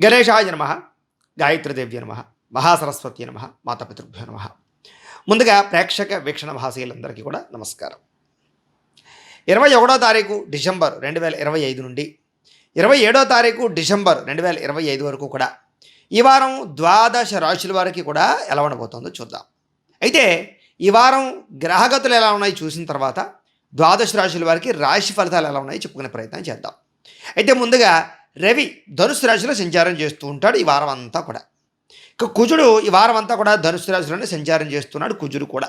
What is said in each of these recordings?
గణేశాయ నమ, గాయత్రీదేవ్య నమ, మహాసరస్వతి నమ, మాతాపితృభ్యో నమ. ముందుగా ప్రేక్షక వీక్షణ మహాశయులందరికీ కూడా నమస్కారం. 21వ తారీఖు డిసెంబర్ 2025 నుండి 27వ తారీఖు డిసెంబర్ 2025 వరకు కూడా ఈ వారం ద్వాదశ రాశుల వారికి కూడా ఎలా ఉండబోతుందో చూద్దాం. అయితే ఈ వారం గ్రహగతులు ఎలా ఉన్నాయి చూసిన తర్వాత ద్వాదశ రాశుల వారికి రాశి ఫలితాలు ఎలా ఉన్నాయి చెప్పుకునే ప్రయత్నం చేద్దాం. అయితే ముందుగా రవి ధనుసు రాశిలో సంచారం చేస్తూ ఉంటాడు ఈ వారం అంతా కూడా. ఇక కుజుడు ఈ వారం అంతా కూడా ధనుసు రాశిలోనే సంచారం చేస్తున్నాడు. కుజుడు కూడా.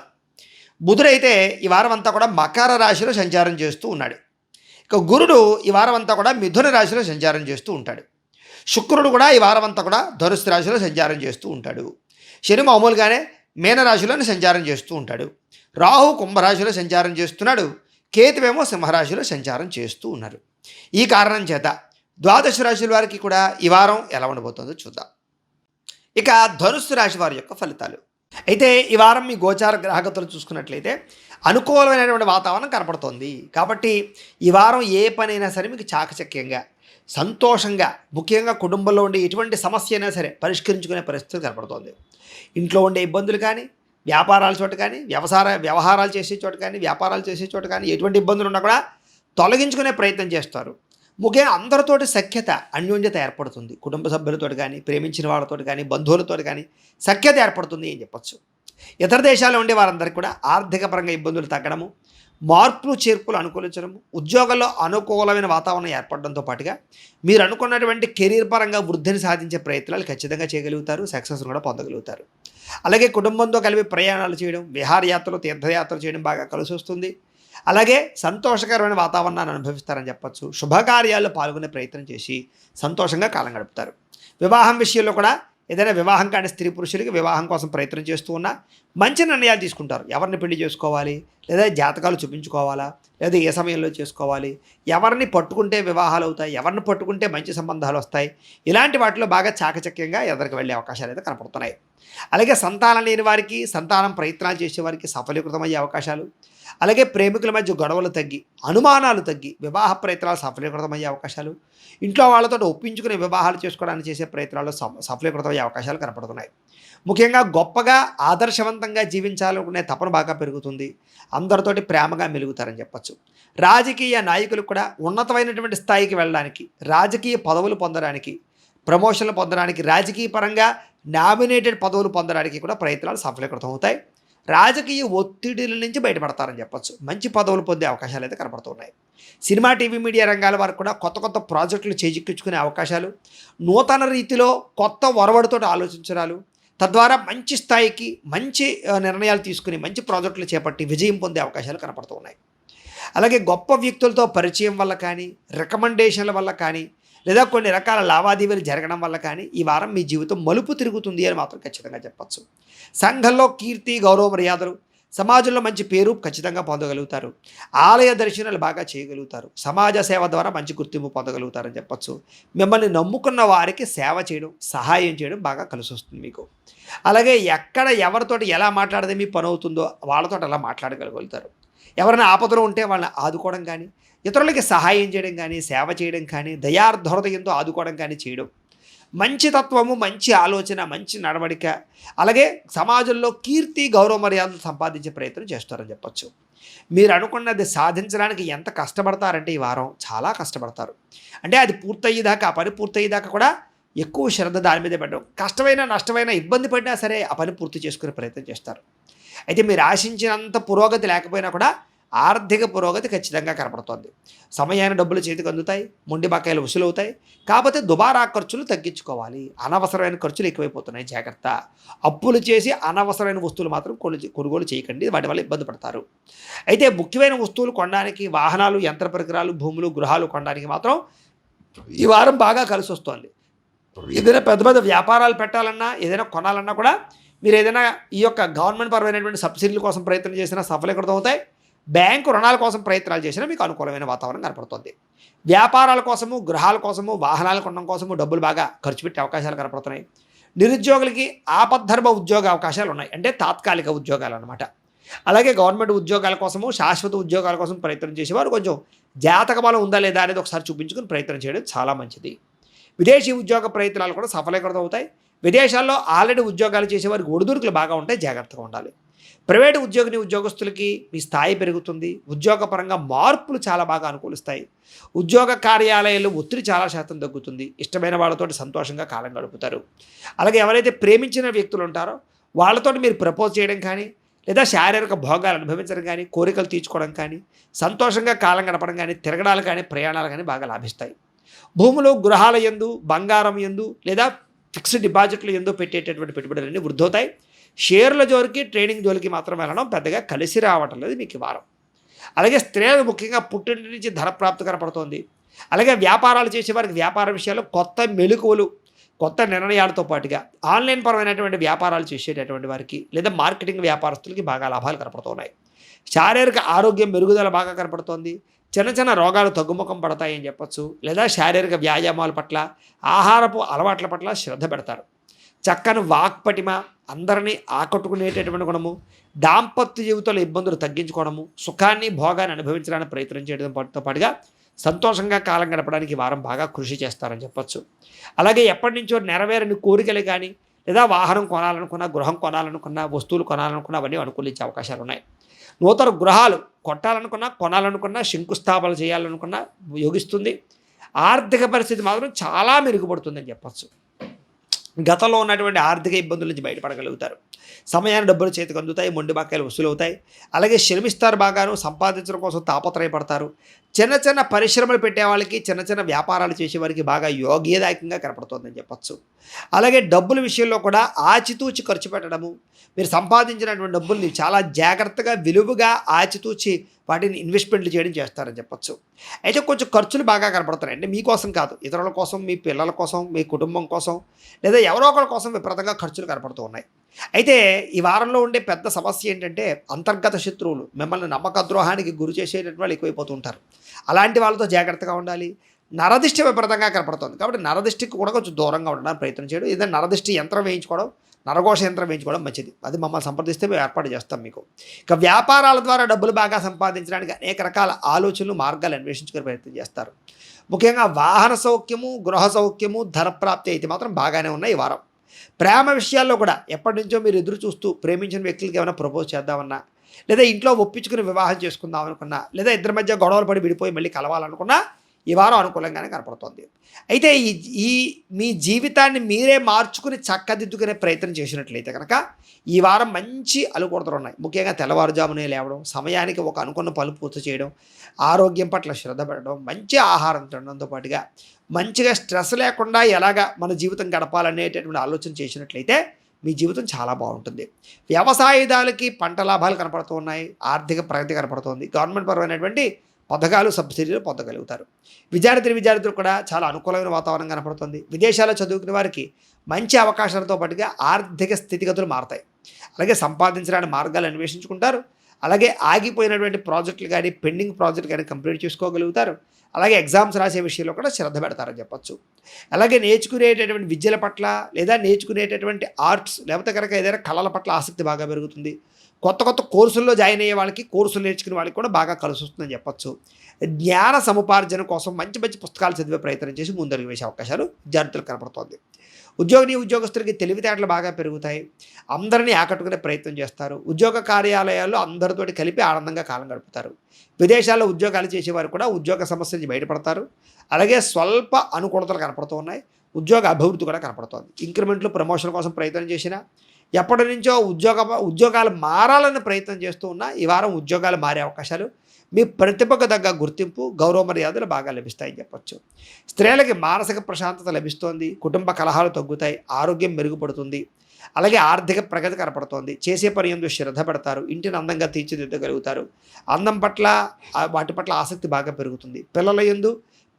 బుధుడైతే ఈ వారం అంతా కూడా మకర రాశిలో సంచారం చేస్తూ ఉన్నాడు. ఇక గురుడు ఈ వారం అంతా కూడా మిథున రాశిలో సంచారం చేస్తూ ఉంటాడు. శుక్రుడు కూడా ఈ వారం అంతా కూడా ధనుసు రాశిలో సంచారం చేస్తూ ఉంటాడు. శని మామూలుగానే మీనరాశిలోనే సంచారం చేస్తూ ఉంటాడు. రాహు కుంభరాశిలో సంచారం చేస్తున్నాడు. కేతువేమో సింహరాశిలో సంచారం చేస్తూ ఉన్నారు. ఈ కారణం చేత ద్వాదశ రాశుల వారికి కూడా ఈ వారం ఎలా ఉండబోతుందో చూద్దాం. ఇక ధనుస్సు రాశి వారి యొక్క ఫలితాలు. అయితే ఈ వారం మీ గోచార గ్రహగతులు చూసుకున్నట్లయితే అనుకూలమైనటువంటి వాతావరణం కనపడుతోంది. కాబట్టి ఈ వారం ఏ పనైనా సరే మీకు చాకచక్యంగా సంతోషంగా, ముఖ్యంగా కుటుంబంలో ఉండే ఎటువంటి సమస్య అయినా సరే పరిష్కరించుకునే పరిస్థితి కనపడుతోంది. ఇంట్లో ఉండే ఇబ్బందులు కానీ, వ్యాపారాల చోట కానీ, వ్యవహారాలు చేసే చోట కానీ, వ్యాపారాలు చేసే చోట కానీ ఎటువంటి ఇబ్బందులు ఉన్నా కూడా తొలగించుకునే ప్రయత్నం చేస్తారు. ముఖ్యంగా అందరితోటి సఖ్యత, అన్యోన్యత ఏర్పడుతుంది. కుటుంబ సభ్యులతో కానీ, ప్రేమించిన వాళ్ళతో కానీ, బంధువులతో కానీ సఖ్యత ఏర్పడుతుంది అని చెప్పచ్చు. ఇతర దేశాల్లో ఉండే వారందరికీ కూడా ఆర్థిక పరంగా ఇబ్బందులు తగ్గడము, మార్పులు చేర్పులు అనుకూలించడము, ఉద్యోగాల్లో అనుకూలమైన వాతావరణం ఏర్పడడంతో పాటుగా మీరు అనుకున్నటువంటి కెరీర్ పరంగా వృద్ధిని సాధించే ప్రయత్నాలు ఖచ్చితంగా చేయగలుగుతారు. సక్సెస్ కూడా పొందగలుగుతారు. అలాగే కుటుంబంతో కలిపి ప్రయాణాలు చేయడం, విహారయాత్రలు, తీర్థయాత్రలు చేయడం బాగా కలిసి వస్తుంది. అలాగే సంతోషకరమైన వాతావరణాన్ని అనుభవిస్తారని చెప్పచ్చు. శుభకార్యాల్లో పాల్గొనే ప్రయత్నం చేసి సంతోషంగా కాలం గడుపుతారు. వివాహం విషయంలో కూడా ఏదైనా వివాహం కాని స్త్రీ పురుషులకి వివాహం కోసం ప్రయత్నం చేస్తూ ఉన్నా మంచి నిర్ణయాలు తీసుకుంటారు. ఎవరిని పెళ్లి చేసుకోవాలి, లేదా జాతకాలు చూపించుకోవాలా, లేదా ఏ సమయంలో చేసుకోవాలి, ఎవరిని పట్టుకుంటే వివాహాలు అవుతాయి, ఎవరిని పట్టుకుంటే మంచి సంబంధాలు వస్తాయి, ఇలాంటి వాటిలో బాగా చాకచక్యంగా ఎదరికి వెళ్ళే అవకాశాలు అయితే కనపడుతున్నాయి. అలాగే సంతానం లేని వారికి, సంతానం ప్రయత్నాలు చేసే వారికి సఫలీకృతమయ్యే అవకాశాలు, అలాగే ప్రేమికుల మధ్య గొడవలు తగ్గి, అనుమానాలు తగ్గి వివాహ ప్రయత్నాలు సఫలీకృతమయ్యే అవకాశాలు, ఇంట్లో వాళ్ళతో ఒప్పించుకుని వివాహాలు చేసుకోవడానికి చేసే ప్రయత్నాలు సఫలీకృతమయ్యే అవకాశాలు కనపడుతున్నాయి. ముఖ్యంగా గొప్పగా ఆదర్శవంతంగా జీవించాలనుకునే తపన బాగా పెరుగుతుంది. అందరితోటి ప్రేమగా మెలుగుతారని చెప్పచ్చు. రాజకీయ నాయకులు కూడా ఉన్నతమైనటువంటి స్థాయికి వెళ్ళడానికి, రాజకీయ పదవులు పొందడానికి, ప్రమోషన్లు పొందడానికి, రాజకీయ పరంగా నామినేటెడ్ పదవులు పొందడానికి కూడా ప్రయత్నాలు సఫలీకృతం అవుతాయి. రాజకీయ ఒత్తిడిల నుంచి బయటపడతారని చెప్పచ్చు. మంచి పదవులు పొందే అవకాశాలు అయితే కనపడుతున్నాయి. సినిమా, టీవీ, మీడియా రంగాల వారికి కూడా కొత్త కొత్త ప్రాజెక్టులు చేజిక్కించుకునే అవకాశాలు, నూతన రీతిలో కొత్త ఒరవడితో ఆలోచించడాలు, తద్వారా మంచి స్థాయికి మంచి నిర్ణయాలు తీసుకుని మంచి ప్రాజెక్టులు చేపట్టి విజయం పొందే అవకాశాలు కనపడుతున్నాయి. అలాగే గొప్ప వ్యక్తులతో పరిచయం వల్ల కానీ, రికమెండేషన్ల వల్ల కానీ, లేదా కొన్ని రకాల లావాదేవీలు జరగడం వల్ల కానీ ఈ వారం మీ జీవితం మలుపు తిరుగుతుంది అని మాత్రం ఖచ్చితంగా చెప్పచ్చు. సంఘంలో కీర్తి, గౌరవ మర్యాదలు, సమాజంలో మంచి పేరు ఖచ్చితంగా పొందగలుగుతారు. ఆలయ దర్శనాలు బాగా చేయగలుగుతారు. సమాజ సేవ ద్వారా మంచి గుర్తింపు పొందగలుగుతారని చెప్పచ్చు. మిమ్మల్ని నమ్ముకున్న వారికి సేవ చేయడం, సహాయం చేయడం బాగా కలిసి వస్తుంది మీకు. అలాగే ఎక్కడ ఎవరితోటి ఎలా మాట్లాడితే మీ పని అవుతుందో వాళ్ళతో అలా మాట్లాడగలుగుతారు. ఎవరైనా ఆపదలో ఉంటే వాళ్ళని ఆదుకోవడం కానీ, ఇతరులకి సహాయం చేయడం కానీ, సేవ చేయడం కానీ, దయార్ధహృదయంతో ఆదుకోవడం కానీ చేయడం, మంచి తత్వము, మంచి ఆలోచన, మంచి నడవడిక, అలాగే సమాజంలో కీర్తి, గౌరవ మర్యాదలు సంపాదించే ప్రయత్నం చేస్తారని చెప్పచ్చు. మీరు అనుకున్నది సాధించడానికి ఎంత కష్టపడతారంటే ఈ వారం చాలా కష్టపడతారు. అంటే అది పూర్తయ్యేదాకా, ఆ పని పూర్తయ్యేదాకా కూడా ఎక్కువ శ్రద్ధ దాని మీదే పెట్టడం, కష్టమైన నష్టమైన ఇబ్బంది పడినా సరే ఆ పని పూర్తి చేసుకునే ప్రయత్నం చేస్తారు. అయితే మీరు ఆశించినంత పురోగతి లేకపోయినా కూడా ఆర్థిక పురోగతి ఖచ్చితంగా కనపడుతోంది. సమయాన్ని డబ్బులు చేతికి అందుతాయి, మొండి బకాయిలు వసూలవుతాయి. కాకపోతే దుబారా ఖర్చులు తగ్గించుకోవాలి. అనవసరమైన ఖర్చులు ఎక్కువైపోతున్నాయి, జాగ్రత్త. అప్పులు చేసి అనవసరమైన వస్తువులు మాత్రం కొనుగోలు చేయకండి, వాటి వల్ల ఇబ్బంది పడతారు. అయితే ముఖ్యమైన వస్తువులు కొనడానికి, వాహనాలు, యంత్ర పరికరాలు, భూములు, గృహాలు కొనడానికి మాత్రం ఈ వారం బాగా కలిసి వస్తుంది. ఏదైనా పెద్ద పెద్ద వ్యాపారాలు పెట్టాలన్నా, ఏదైనా కొనాలన్నా కూడా మీరు ఏదైనా ఈ యొక్క గవర్నమెంట్ పరమైనటువంటి సబ్సిడీల కోసం ప్రయత్నం చేసినా సఫలీకృతం అవుతాయి. బ్యాంకు రుణాల కోసం ప్రయత్నాలు చేసినా మీకు అనుకూలమైన వాతావరణం కనపడుతుంది. వ్యాపారాల కోసము, గృహాల కోసము, వాహనాలు కొనడం కోసము డబ్బులు బాగా ఖర్చు పెట్టే అవకాశాలు కనపడుతున్నాయి. నిరుద్యోగులకి ఆపద్ధర్మ ఉద్యోగ అవకాశాలు ఉన్నాయి, అంటే తాత్కాలిక ఉద్యోగాలు అన్నమాట. అలాగే గవర్నమెంట్ ఉద్యోగాల కోసము, శాశ్వత ఉద్యోగాల కోసం ప్రయత్నం చేసేవారు కొంచెం జాతక బలం ఉందా లేదా అనేది ఒకసారి చూపించుకుని ప్రయత్నం చేయడం చాలా మంచిది. విదేశీ ఉద్యోగ ప్రయత్నాలు కూడా సఫలీకృతం అవుతాయి. విదేశాల్లో ఆల్రెడీ ఉద్యోగాలు చేసేవారికి ఒడిదుడుకులు బాగా ఉంటాయి, జాగ్రత్తగా ఉండాలి. ప్రైవేటు ఉద్యోగస్తులకి మీ స్థాయి పెరుగుతుంది. ఉద్యోగపరంగా మార్పులు చాలా బాగా అనుకూలిస్తాయి. ఉద్యోగ కార్యాలయాల్లో ఒత్తిడి చాలా శాతం తగ్గుతుంది. ఇష్టమైన వాళ్ళతోటి సంతోషంగా కాలం గడుపుతారు. అలాగే ఎవరైతే ప్రేమించిన వ్యక్తులు ఉంటారో వాళ్ళతోటి మీరు ప్రపోజ్ చేయడం కానీ, లేదా శారీరక భోగాలు అనుభవించడం కానీ, కోరికలు తీర్చుకోవడం కానీ, సంతోషంగా కాలం గడపడం కానీ, తిరగడాలు కానీ, ప్రయాణాలు కానీ బాగా లాభిస్తాయి. భూములు, గృహాల యందు, బంగారం యందు లేదా ఫిక్స్డ్ డిపాజిట్లు యందు పెట్టేటటువంటి పెట్టుబడులన్నీ వృద్ధవుతాయి. షేర్ల జోలికి, ట్రేడింగ్ జోలికి మాత్రం వెళ్ళడం పెద్దగా కలిసి రావటం లేదు మీకు ఈ వారం. అలాగే స్త్రీలకు ముఖ్యంగా పుట్టింటి నుంచి ధన ప్రాప్తి కనపడుతోంది. అలాగే వ్యాపారాలు చేసేవారికి వ్యాపార విషయాల్లో కొత్త మెలకువలు, కొత్త నిర్ణయాలతో పాటుగా ఆన్లైన్ పరమైనటువంటి వ్యాపారాలు చేసేటటువంటి వారికి లేదా మార్కెటింగ్ వ్యాపారస్తులకి బాగా లాభాలు కనపడుతున్నాయి. శారీరక ఆరోగ్యం మెరుగుదల బాగా కనపడుతోంది. చిన్న చిన్న రోగాలు తగ్గుముఖం పడతాయని చెప్పొచ్చు. లేదా శారీరక వ్యాయామాల పట్ల, ఆహారపు అలవాట్ల పట్ల శ్రద్ధ పెడతారు. చక్కని వాక్పటిమ, అందరినీ ఆకట్టుకునేటటువంటి గుణము, దాంపత్య జీవితంలో ఇబ్బందులు తగ్గించుకోవడము, సుఖాన్ని భోగాన్ని అనుభవించడానికి ప్రయత్నం చేయడంతో పాటుగా సంతోషంగా కాలం గడపడానికి వారం బాగా కృషి చేస్తారని చెప్పొచ్చు. అలాగే ఎప్పటి నుంచో నెరవేరని కోరికలు కానీ, లేదా వాహనం కొనాలనుకున్నా, గృహం కొనాలనుకున్నా, వస్తువులు కొనాలనుకున్నా అవన్నీ అనుకూలించే అవకాశాలు ఉన్నాయి. నూతన గృహాలు కొట్టాలనుకున్నా, కొనాలనుకున్నా, శంకుస్థాపనలు చేయాలనుకున్నా యోగిస్తుంది. ఆర్థిక పరిస్థితి మాత్రం చాలా మెరుగుపడుతుందని చెప్పచ్చు. గతంలో ఉన్నటువంటి ఆర్థిక ఇబ్బందుల నుంచి బయటపడగలుగుతారు. సమయాన్ని డబ్బులు చేతికి అందుతాయి, మొండి బాకాయలు వసూలు అవుతాయి. అలాగే శ్రమిస్తారు, బాగాను సంపాదించడం కోసం తాపత్రయపడతారు. చిన్న చిన్న పరిశ్రమలు పెట్టే వాళ్ళకి, చిన్న చిన్న వ్యాపారాలు చేసేవారికి బాగా యోగ్యదాయకంగా కనపడుతుందని చెప్పచ్చు. అలాగే డబ్బుల విషయంలో కూడా ఆచితూచి ఖర్చు పెట్టడము, మీరు సంపాదించినటువంటి డబ్బుల్ని చాలా జాగ్రత్తగా, విలువగా ఆచితూచి వాటిని ఇన్వెస్ట్మెంట్లు చేయడం చేస్తారని చెప్పచ్చు. అయితే కొంచెం ఖర్చులు బాగా కనపడుతున్నాయి. అంటే మీకోసం కాదు, ఇతరుల కోసం, మీ పిల్లల కోసం, మీ కుటుంబం కోసం, లేదా ఎవరో ఒకరి కోసం విపరీతంగా ఖర్చులు కనపడుతూ ఉన్నాయి. అయితే ఈ వారంలో ఉండే పెద్ద సమస్య ఏంటంటే అంతర్గత శత్రువులు, మిమ్మల్ని నమ్మక ద్రోహానికి గురి చేసేటటువంటి వాళ్ళు ఎక్కువైపోతూ ఉంటారు. అలాంటి వాళ్ళతో జాగ్రత్తగా ఉండాలి. నరదిష్టి విపరీతంగా కనపడుతుంది. కాబట్టి నరదిష్టికి కూడా కొంచెం దూరంగా ఉండడానికి ప్రయత్నం చేయడం, ఏదైనా నరదిష్టి యంత్రం వేయించుకోవడం, నరఘోష యంత్రం వేయించుకోవడం మంచిది. అది మమ్మల్ని సంప్రదిస్తే మేము ఏర్పాటు చేస్తాం మీకు. ఇక వ్యాపారాల ద్వారా డబ్బులు బాగా సంపాదించడానికి అనేక రకాల ఆలోచనలు, మార్గాలు అన్వేషించుకునే ప్రయత్నం చేస్తారు. ముఖ్యంగా వాహన సౌఖ్యము, గృహ సౌఖ్యము, ధనప్రాప్తి అయితే మాత్రం బాగానే ఉన్నాయి ఈ వారం. ప్రేమ విషయాల్లో కూడా ఎప్పటి నుంచో మీరు ఎదురు చూస్తూ ప్రేమించిన వ్యక్తులకి ఏమైనా ప్రపోజ్ చేద్దామన్నా, లేదా ఇంట్లో ఒప్పించుకుని వివాహం చేసుకుందాం అనుకున్నా, లేదా ఇద్దరి మధ్య గొడవలు పడి విడిపోయి మళ్ళీ కలవాలనుకున్నా ఈ వారం అనుకూలంగానే కనపడుతుంది. అయితే ఈ మీ జీవితాన్ని మీరే మార్చుకుని చక్కదిద్దుకునే ప్రయత్నం చేసినట్లయితే కనుక ఈ వారం మంచి అనుకూలతలు ఉన్నాయి. ముఖ్యంగా తెల్లవారుజామునే లేవడం, సమయానికి ఒక అనుకున్న పనులు పూర్తి చేయడం, ఆరోగ్యం పట్ల శ్రద్ధ పెట్టడం, మంచి ఆహారం తినడంతో పాటుగా మంచిగా స్ట్రెస్ లేకుండా ఎలాగా మన జీవితం గడపాలనేటటువంటి ఆలోచన చేసినట్లయితే మీ జీవితం చాలా బాగుంటుంది. వ్యవసాయదారులకి పంట లాభాలు కనపడుతూ ఉన్నాయి. ఆర్థిక ప్రగతి కనపడుతోంది. గవర్నమెంట్ పరమైనటువంటి పథకాలు, సబ్సిడీలు పొందగలుగుతారు. విద్యార్థులు కూడా చాలా అనుకూలమైన వాతావరణం కనపడుతుంది. విదేశాల్లో చదువుకునే వారికి మంచి అవకాశాలతో పాటుగా ఆర్థిక స్థితిగతులు మారతాయి. అలాగే సంపాదించడానికి మార్గాలు అన్వేషించుకుంటారు. అలాగే ఆగిపోయినటువంటి ప్రాజెక్టులు కానీ, పెండింగ్ ప్రాజెక్టులు కానీ కంప్లీట్ చేసుకోగలుగుతారు. అలాగే ఎగ్జామ్స్ రాసే విషయంలో కూడా శ్రద్ధ పెడతారని చెప్పచ్చు. అలాగే నేర్చుకునేటటువంటి విద్యల పట్ల, లేదా నేర్చుకునేటటువంటి ఆర్ట్స్, లేకపోతే కనుక ఏదైనా కళల పట్ల ఆసక్తి బాగా పెరుగుతుంది. కొత్త కోర్సుల్లో జాయిన్ అయ్యే వాళ్ళకి, కోర్సులు నేర్చుకునే వాళ్ళకి కూడా బాగా కలిసి వస్తుందని చెప్పచ్చు. జ్ఞాన సముపార్జన కోసం మంచి మంచి పుస్తకాలు చదివే ప్రయత్నం చేసి ముందడుగు వేసే అవకాశాలు విద్యార్థులకు కనపడుతోంది. ఉద్యోగస్తులకి తెలివితేటలు బాగా పెరుగుతాయి. అందరినీ ఆకట్టుకునే ప్రయత్నం చేస్తారు. ఉద్యోగ కార్యాలయాల్లో అందరితోటి కలిపి ఆనందంగా కాలం గడుపుతారు. విదేశాల్లో ఉద్యోగాలు చేసేవారు కూడా ఉద్యోగ సమస్య నుంచి బయటపడతారు. అలాగే స్వల్ప అనుకూలతలు కనపడుతూ ఉన్నాయి. ఉద్యోగ అభివృద్ధి కూడా కనపడుతోంది. ఇంక్రిమెంట్లు, ప్రమోషన్ కోసం ప్రయత్నం చేసినా, ఎప్పటి నుంచో ఉద్యోగాలు మారాలని ప్రయత్నం చేస్తూ ఉన్నా ఈ వారం ఉద్యోగాలు మారే అవకాశాలు, మీ ప్రతిభకు తగ్గ గుర్తింపు, గౌరవ మర్యాదలు బాగా లభిస్తాయని చెప్పచ్చు. స్త్రీలకి మానసిక ప్రశాంతత లభిస్తోంది. కుటుంబ కలహాలు తగ్గుతాయి. ఆరోగ్యం మెరుగుపడుతుంది. అలాగే ఆర్థిక ప్రగతి కనపడుతోంది. చేసే పని యందు శ్రద్ధ పెడతారు. ఇంటిని అందంగా తీర్చిదిద్దగలుగుతారు. అందం పట్ల, వాటి పట్ల ఆసక్తి బాగా పెరుగుతుంది.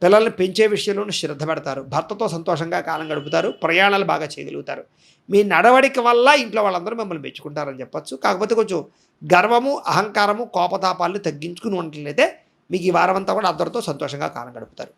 పిల్లల్ని పెంచే విషయంలోనూ శ్రద్ధ పెడతారు. భర్తతో సంతోషంగా కాలం గడుపుతారు. ప్రయాణాలు బాగా చేయగలుగుతారు. మీ నడవడిక వల్ల ఇంట్లో వాళ్ళందరూ మిమ్మల్ని మెచ్చుకుంటారని చెప్పచ్చు. కాకపోతే కొంచెం గర్వము, అహంకారము, కోపతాపాలను తగ్గించుకుని ఉన్నట్లయితే మీకు ఈ వారం అంతా కూడా అందరితో సంతోషంగా కాలం గడుపుతారు.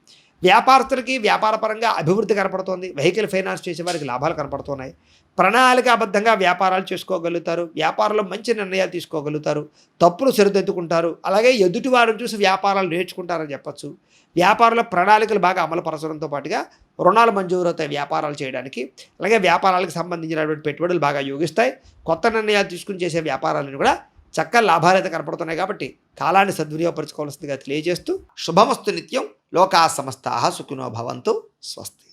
వ్యాపారస్తులకి వ్యాపారపరంగా అభివృద్ధి కనపడుతోంది. వెహికల్ ఫైనాన్స్ చేసే వారికి లాభాలు కనపడుతున్నాయి. ప్రణాళికాబద్ధంగా వ్యాపారాలు చేసుకోగలుగుతారు. వ్యాపారంలో మంచి నిర్ణయాలు తీసుకోగలుగుతారు. తప్పులు సరిదిద్దుకుంటారు. అలాగే ఎదుటి వారిని చూసి వ్యాపారాలు నేర్చుకుంటారని చెప్పొచ్చు. వ్యాపారంలో ప్రణాళికలు బాగా అమలుపరచడంతో పాటుగా రుణాలు మంజూరవుతాయి వ్యాపారాలు చేయడానికి. అలాగే వ్యాపారాలకు సంబంధించినటువంటి పెట్టుబడులు బాగా యోగిస్తాయి. కొత్త నిర్ణయాలు తీసుకుని చేసే వ్యాపారాలను కూడా చక్కగా లాభాలైతే కనపడుతున్నాయి కాబట్టి కాలాన్ని సద్వినియోగపరచుకోవాల్సిందిగా తెలియజేస్తూ శుభమస్తు నిత్యం. లోకా సమస్తాః సుఖినో భవంతు. స్వస్తి.